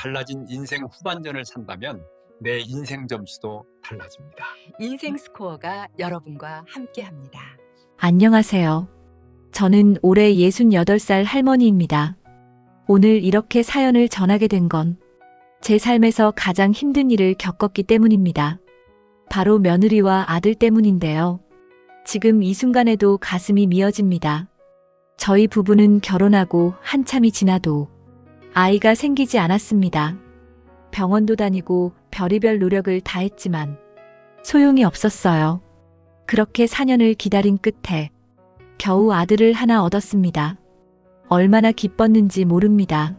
달라진 인생 후반전을 산다면 내 인생 점수도 달라집니다. 인생 스코어가 여러분과 함께합니다. 안녕하세요. 저는 올해 68살 할머니입니다. 오늘 이렇게 사연을 전하게 된 건 제 삶에서 가장 힘든 일을 겪었기 때문입니다. 바로 며느리와 아들 때문인데요. 지금 이 순간에도 가슴이 미어집니다. 저희 부부는 결혼하고 한참이 지나도 아이가 생기지 않았습니다. 병원도 다니고 별의별 노력을 다했지만 소용이 없었어요. 그렇게 4년을 기다린 끝에 겨우 아들을 하나 얻었습니다. 얼마나 기뻤는지 모릅니다.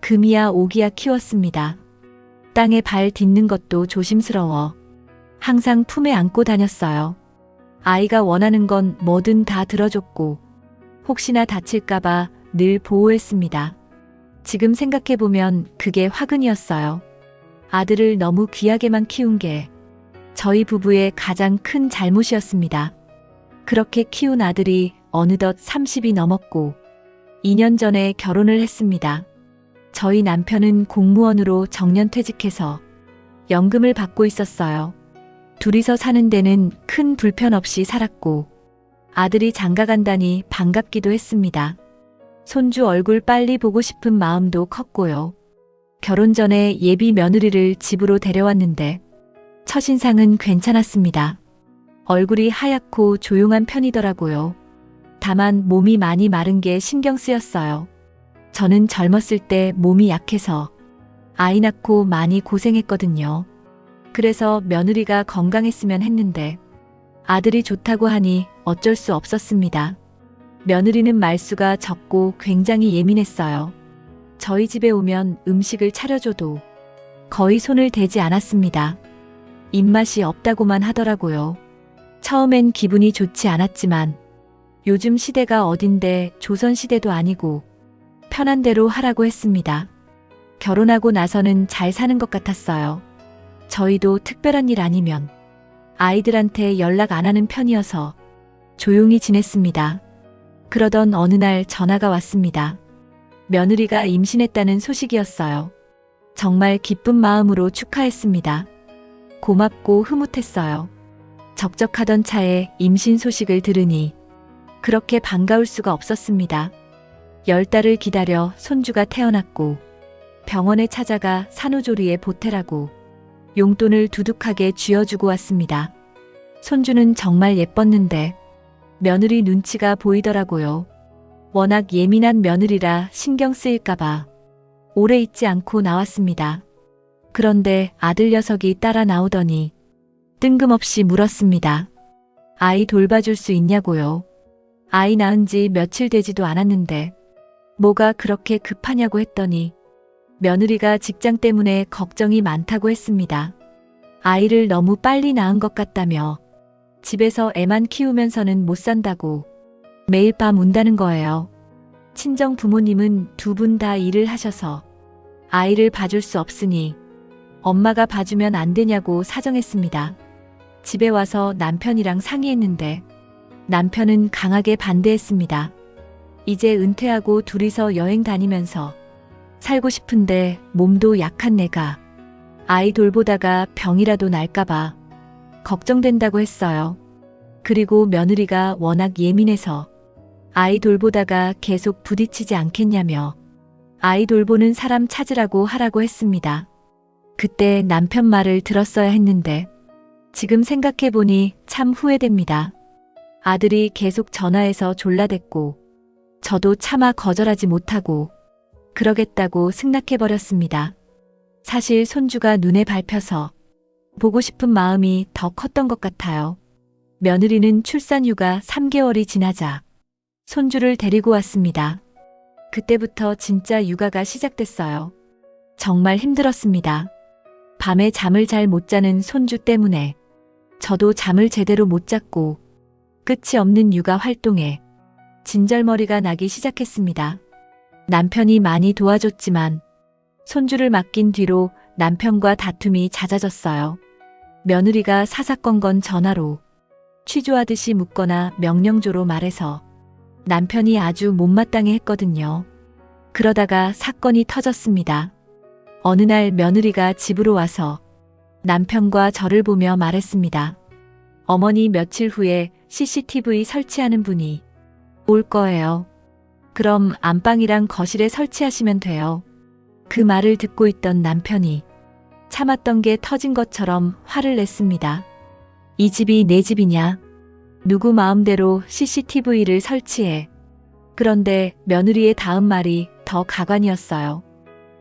금이야 오기야 키웠습니다. 땅에 발 딛는 것도 조심스러워 항상 품에 안고 다녔어요. 아이가 원하는 건 뭐든 다 들어줬고 혹시나 다칠까봐 늘 보호했습니다. 지금 생각해보면 그게 화근이었어요. 아들을 너무 귀하게만 키운 게 저희 부부의 가장 큰 잘못이었습니다. 그렇게 키운 아들이 어느덧 30이 넘었고 2년 전에 결혼을 했습니다. 저희 남편은 공무원으로 정년퇴직해서 연금을 받고 있었어요. 둘이서 사는 데는 큰 불편 없이 살았고 아들이 장가간다니 반갑기도 했습니다. 손주 얼굴 빨리 보고 싶은 마음도 컸고요. 결혼 전에 예비 며느리를 집으로 데려왔는데 첫인상은 괜찮았습니다. 얼굴이 하얗고 조용한 편이더라고요. 다만 몸이 많이 마른 게 신경 쓰였어요. 저는 젊었을 때 몸이 약해서 아이 낳고 많이 고생했거든요. 그래서 며느리가 건강했으면 했는데 아들이 좋다고 하니 어쩔 수 없었습니다. 며느리는 말수가 적고 굉장히 예민했어요. 저희 집에 오면 음식을 차려줘도 거의 손을 대지 않았습니다. 입맛이 없다고만 하더라고요. 처음엔 기분이 좋지 않았지만 요즘 시대가 어딘데 조선시대도 아니고 편한 대로 하라고 했습니다. 결혼하고 나서는 잘 사는 것 같았어요. 저희도 특별한 일 아니면 아이들한테 연락 안 하는 편이어서 조용히 지냈습니다. 그러던 어느 날 전화가 왔습니다. 며느리가 임신했다는 소식이었어요. 정말 기쁜 마음으로 축하했습니다. 고맙고 흐뭇했어요. 적적하던 차에 임신 소식을 들으니 그렇게 반가울 수가 없었습니다. 10달을 기다려 손주가 태어났고 병원에 찾아가 산후조리에 보태라고 용돈을 두둑하게 쥐어주고 왔습니다. 손주는 정말 예뻤는데 며느리 눈치가 보이더라고요. 워낙 예민한 며느리라 신경 쓰일까봐 오래 있지 않고 나왔습니다. 그런데 아들 녀석이 따라 나오더니 뜬금없이 물었습니다. 아이 돌봐줄 수 있냐고요. 아이 낳은 지 며칠 되지도 않았는데 뭐가 그렇게 급하냐고 했더니 며느리가 직장 때문에 걱정이 많다고 했습니다. 아이를 너무 빨리 낳은 것 같다며 집에서 애만 키우면서는 못 산다고 매일 밤 운다는 거예요. 친정 부모님은 두 분 다 일을 하셔서 아이를 봐줄 수 없으니 엄마가 봐주면 안 되냐고 사정했습니다. 집에 와서 남편이랑 상의했는데 남편은 강하게 반대했습니다. 이제 은퇴하고 둘이서 여행 다니면서 살고 싶은데 몸도 약한 내가 아이 돌보다가 병이라도 날까봐 걱정된다고 했어요. 그리고 며느리가 워낙 예민해서 아이 돌보다가 계속 부딪히지 않겠냐며 아이 돌보는 사람 찾으라고 하라고 했습니다. 그때 남편 말을 들었어야 했는데 지금 생각해보니 참 후회됩니다. 아들이 계속 전화해서 졸라댔고 저도 차마 거절하지 못하고 그러겠다고 승낙해버렸습니다. 사실 손주가 눈에 밟혀서 보고 싶은 마음이 더 컸던 것 같아요. 며느리는 출산휴가 3개월이 지나자 손주를 데리고 왔습니다. 그때부터 진짜 육아가 시작됐어요. 정말 힘들었습니다. 밤에 잠을 잘 못 자는 손주 때문에 저도 잠을 제대로 못 잤고 끝이 없는 육아 활동에 진절머리가 나기 시작했습니다. 남편이 많이 도와줬지만 손주를 맡긴 뒤로 남편과 다툼이 잦아졌어요. 며느리가 사사건건 전화로 취조하듯이 묻거나 명령조로 말해서 남편이 아주 못마땅해 했거든요. 그러다가 사건이 터졌습니다. 어느 날 며느리가 집으로 와서 남편과 저를 보며 말했습니다. 어머니 며칠 후에 CCTV 설치하는 분이 올 거예요. 그럼 안방이랑 거실에 설치하시면 돼요. 그 말을 듣고 있던 남편이 참았던 게 터진 것처럼 화를 냈습니다. 이 집이 내 집이냐? 누구 마음대로 CCTV를 설치해. 그런데 며느리의 다음 말이 더 가관이었어요.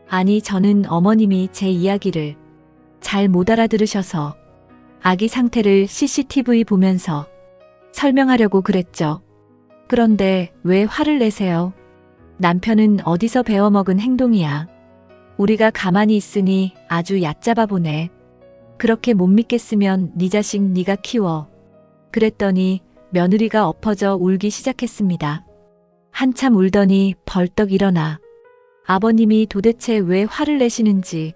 아니, 저는 어머님이 제 이야기를 잘 못 알아들으셔서 아기 상태를 CCTV 보면서 설명하려고 그랬죠. 그런데 왜 화를 내세요? 남편은 어디서 배워먹은 행동이야. 우리가 가만히 있으니 아주 얕잡아 보네. 그렇게 못 믿겠으면 네 자식 네가 키워. 그랬더니 며느리가 엎어져 울기 시작했습니다. 한참 울더니 벌떡 일어나 아버님이 도대체 왜 화를 내시는지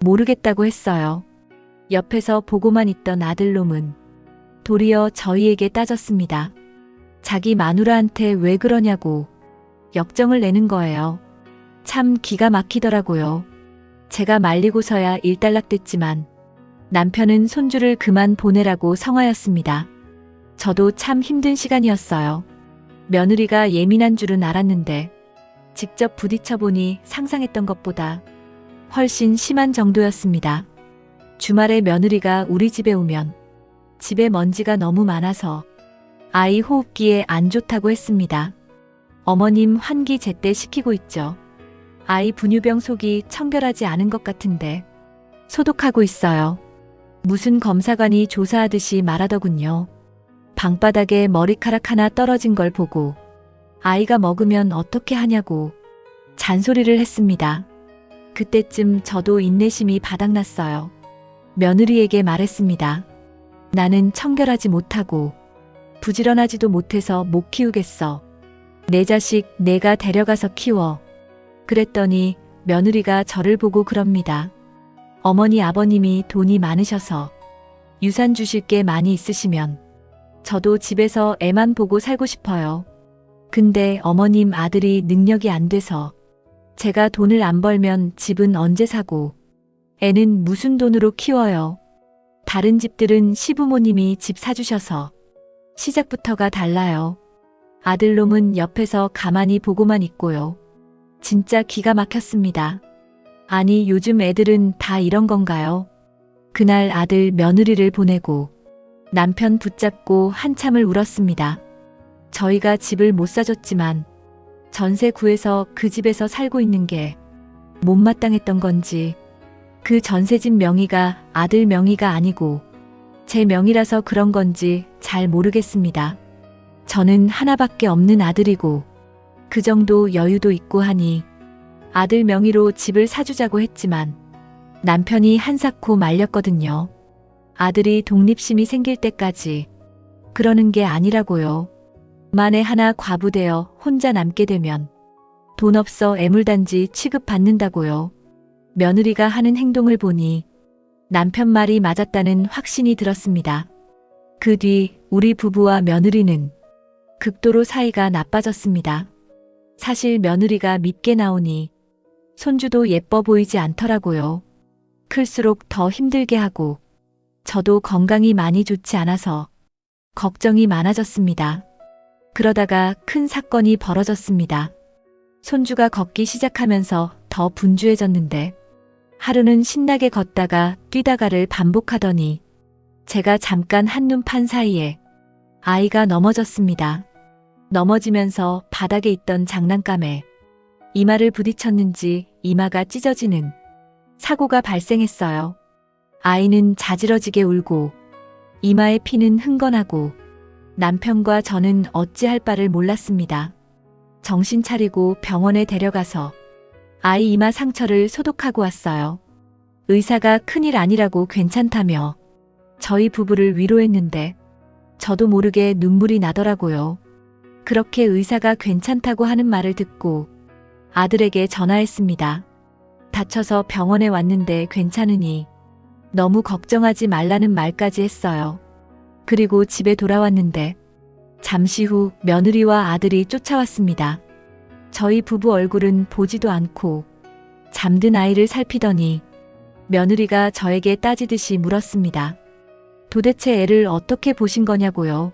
모르겠다고 했어요. 옆에서 보고만 있던 아들놈은 도리어 저희에게 따졌습니다. 자기 마누라한테 왜 그러냐고 역정을 내는 거예요. 참 기가 막히더라고요. 제가 말리고서야 일단락됐지만 남편은 손주를 그만 보내라고 성하였습니다. 저도 참 힘든 시간이었어요. 며느리가 예민한 줄은 알았는데 직접 부딪혀보니 상상했던 것보다 훨씬 심한 정도였습니다. 주말에 며느리가 우리 집에 오면 집에 먼지가 너무 많아서 아이 호흡기에 안 좋다고 했습니다. 어머님 환기 제때 시키고 있죠. 아이 분유병 속이 청결하지 않은 것 같은데 소독하고 있어요. 무슨 검사관이 조사하듯이 말하더군요. 방바닥에 머리카락 하나 떨어진 걸 보고 아이가 먹으면 어떻게 하냐고 잔소리를 했습니다. 그때쯤 저도 인내심이 바닥났어요. 며느리에게 말했습니다. 나는 청결하지 못하고 부지런하지도 못해서 못 키우겠어. 내 자식 내가 데려가서 키워. 그랬더니 며느리가 저를 보고 그럽니다. 어머니 아버님이 돈이 많으셔서 유산 주실 게 많이 있으시면 저도 집에서 애만 보고 살고 싶어요. 근데 어머님 아들이 능력이 안 돼서 제가 돈을 안 벌면 집은 언제 사고 애는 무슨 돈으로 키워요. 다른 집들은 시부모님이 집 사주셔서 시작부터가 달라요. 아들놈은 옆에서 가만히 보고만 있고요. 진짜 기가 막혔습니다. 아니, 요즘 애들은 다 이런 건가요? 그날 아들 며느리를 보내고 남편 붙잡고 한참을 울었습니다. 저희가 집을 못 사줬지만 전세 구해서 그 집에서 살고 있는 게 못마땅했던 건지 그 전세집 명의가 아들 명의가 아니고 제 명의라서 그런 건지 잘 모르겠습니다. 저는 하나밖에 없는 아들이고 그 정도 여유도 있고 하니 아들 명의로 집을 사주자고 했지만 남편이 한사코 말렸거든요. 아들이 독립심이 생길 때까지 그러는 게 아니라고요. 만에 하나 과부되어 혼자 남게 되면 돈 없어 애물단지 취급받는다고요. 며느리가 하는 행동을 보니 남편 말이 맞았다는 확신이 들었습니다. 그 뒤 우리 부부와 며느리는 극도로 사이가 나빠졌습니다. 사실 며느리가 밉게 나오니 손주도 예뻐 보이지 않더라고요. 클수록 더 힘들게 하고 저도 건강이 많이 좋지 않아서 걱정이 많아졌습니다. 그러다가 큰 사건이 벌어졌습니다. 손주가 걷기 시작하면서 더 분주해졌는데 하루는 신나게 걷다가 뛰다가를 반복하더니 제가 잠깐 한눈 판 사이에 아이가 넘어졌습니다. 넘어지면서 바닥에 있던 장난감에 이마를 부딪혔는지 이마가 찢어지는 사고가 발생했어요. 아이는 자지러지게 울고 이마에 피는 흥건하고 남편과 저는 어찌할 바를 몰랐습니다. 정신 차리고 병원에 데려가서 아이 이마 상처를 소독하고 왔어요. 의사가 큰일 아니라고 괜찮다며 저희 부부를 위로했는데 저도 모르게 눈물이 나더라고요. 그렇게 의사가 괜찮다고 하는 말을 듣고 아들에게 전화했습니다. 다쳐서 병원에 왔는데 괜찮으니 너무 걱정하지 말라는 말까지 했어요. 그리고 집에 돌아왔는데 잠시 후 며느리와 아들이 쫓아왔습니다. 저희 부부 얼굴은 보지도 않고 잠든 아이를 살피더니 며느리가 저에게 따지듯이 물었습니다. 도대체 애를 어떻게 보신 거냐고요?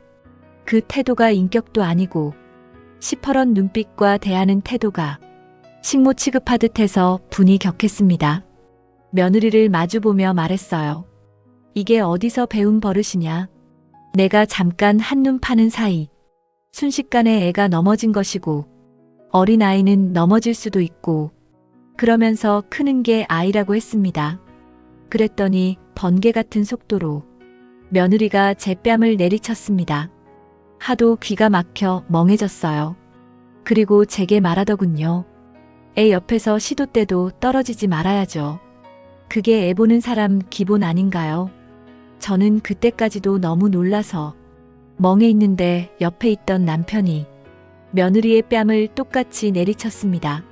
그 태도가 인격도 아니고 시퍼런 눈빛과 대하는 태도가 식모 취급하듯 해서 분이 격했습니다. 며느리를 마주보며 말했어요. 이게 어디서 배운 버릇이냐? 내가 잠깐 한눈 파는 사이 순식간에 애가 넘어진 것이고 어린아이는 넘어질 수도 있고 그러면서 크는 게 아이라고 했습니다. 그랬더니 번개 같은 속도로 며느리가 제 뺨을 내리쳤습니다. 하도 귀가 막혀 멍해졌어요. 그리고 제게 말하더군요. 애 옆에서 시도 때도 떨어지지 말아야죠. 그게 애 보는 사람 기본 아닌가요? 저는 그때까지도 너무 놀라서 멍해 있는데 옆에 있던 남편이 며느리의 뺨을 똑같이 내리쳤습니다.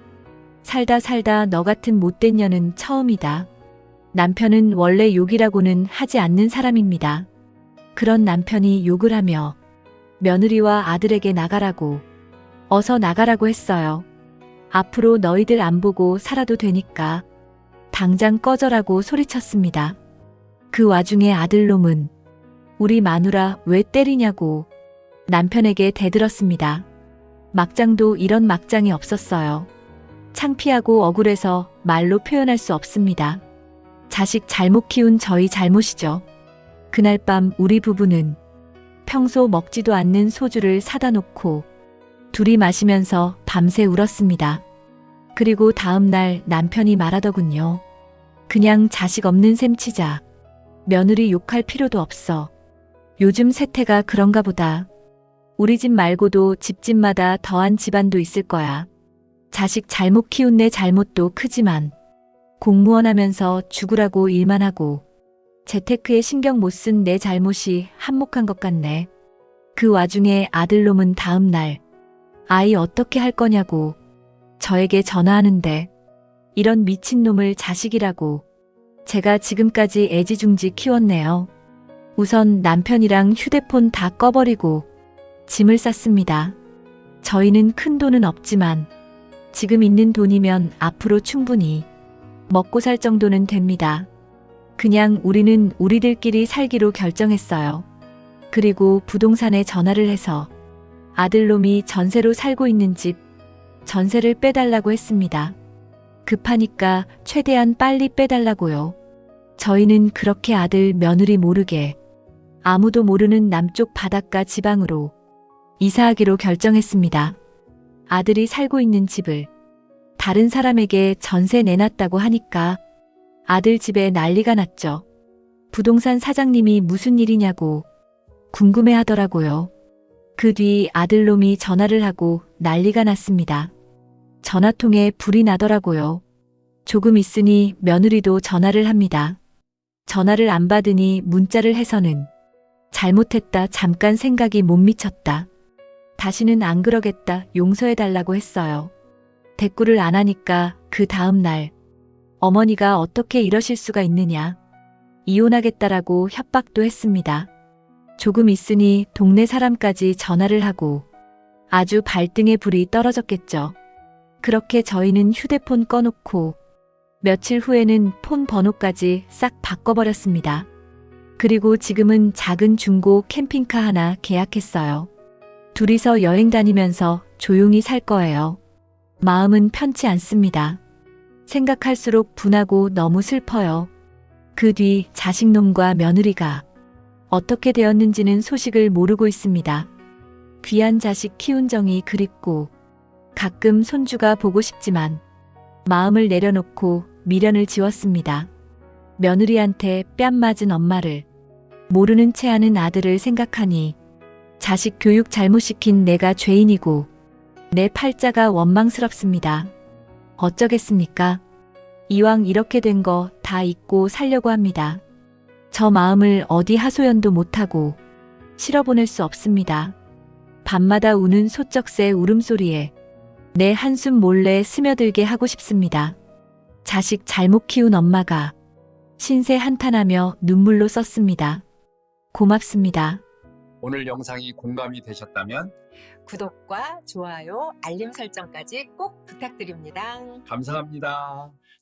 살다 너 같은 못된 년은 처음이다. 남편은 원래 욕이라고는 하지 않는 사람입니다. 그런 남편이 욕을 하며 며느리와 아들에게 나가라고, 어서 나가라고 했어요. 앞으로 너희들 안 보고 살아도 되니까 당장 꺼져라고 소리쳤습니다. 그 와중에 아들놈은 우리 마누라 왜 때리냐고 남편에게 대들었습니다. 막장도 이런 막장이 없었어요. 창피하고 억울해서 말로 표현할 수 없습니다. 자식 잘못 키운 저희 잘못이죠. 그날 밤 우리 부부는 평소 먹지도 않는 소주를 사다 놓고 둘이 마시면서 밤새 울었습니다. 그리고 다음 날 남편이 말하더군요. 그냥 자식 없는 셈 치자. 며느리 욕할 필요도 없어. 요즘 세태가 그런가 보다. 우리 집 말고도 집집마다 더한 집안도 있을 거야. 자식 잘못 키운 내 잘못도 크지만 공무원 하면서 죽으라고 일만 하고 재테크에 신경 못 쓴 내 잘못이 한몫한 것 같네. 그 와중에 아들놈은 다음 날 아이 어떻게 할 거냐고 저에게 전화하는데 이런 미친놈을 자식이라고 제가 지금까지 애지중지 키웠네요. 우선 남편이랑 휴대폰 다 꺼버리고 짐을 쌌습니다. 저희는 큰 돈은 없지만 지금 있는 돈이면 앞으로 충분히 먹고 살 정도는 됩니다. 그냥 우리는 우리들끼리 살기로 결정했어요. 그리고 부동산에 전화를 해서 아들놈이 전세로 살고 있는 집 전세를 빼달라고 했습니다. 급하니까 최대한 빨리 빼달라고요. 저희는 그렇게 아들 며느리 모르게 아무도 모르는 남쪽 바닷가 지방으로 이사하기로 결정했습니다. 아들이 살고 있는 집을 다른 사람에게 전세 내놨다고 하니까 아들 집에 난리가 났죠. 부동산 사장님이 무슨 일이냐고 궁금해 하더라고요. 그 뒤 아들놈이 전화를 하고 난리가 났습니다. 전화통에 불이 나더라고요. 조금 있으니 며느리도 전화를 합니다. 전화를 안 받으니 문자를 해서는 잘못했다, 잠깐 생각이 못 미쳤다. 다시는 안 그러겠다, 용서해달라고 했어요. 대꾸를 안 하니까 그 다음 날 어머니가 어떻게 이러실 수가 있느냐. 이혼하겠다라고 협박도 했습니다. 조금 있으니 동네 사람까지 전화를 하고 아주 발등에 불이 떨어졌겠죠. 그렇게 저희는 휴대폰 꺼놓고 며칠 후에는 폰 번호까지 싹 바꿔버렸습니다. 그리고 지금은 작은 중고 캠핑카 하나 계약했어요. 둘이서 여행 다니면서 조용히 살 거예요. 마음은 편치 않습니다. 생각할수록 분하고 너무 슬퍼요. 그 뒤 자식놈과 며느리가 어떻게 되었는지는 소식을 모르고 있습니다. 귀한 자식 키운 정이 그립고 가끔 손주가 보고 싶지만 마음을 내려놓고 미련을 지웠습니다. 며느리한테 뺨 맞은 엄마를 모르는 채 하는 아들을 생각하니 자식 교육 잘못 시킨 내가 죄인이고 내 팔자가 원망스럽습니다. 어쩌겠습니까? 이왕 이렇게 된 거 다 잊고 살려고 합니다. 저 마음을 어디 하소연도 못하고 실어보낼 수 없습니다. 밤마다 우는 소쩍새 울음소리에 내 한숨 몰래 스며들게 하고 싶습니다. 자식 잘못 키운 엄마가 신세 한탄하며 눈물로 썼습니다. 고맙습니다. 오늘 영상이 공감이 되셨다면 구독과 좋아요, 알림 설정까지 꼭 부탁드립니다. 감사합니다.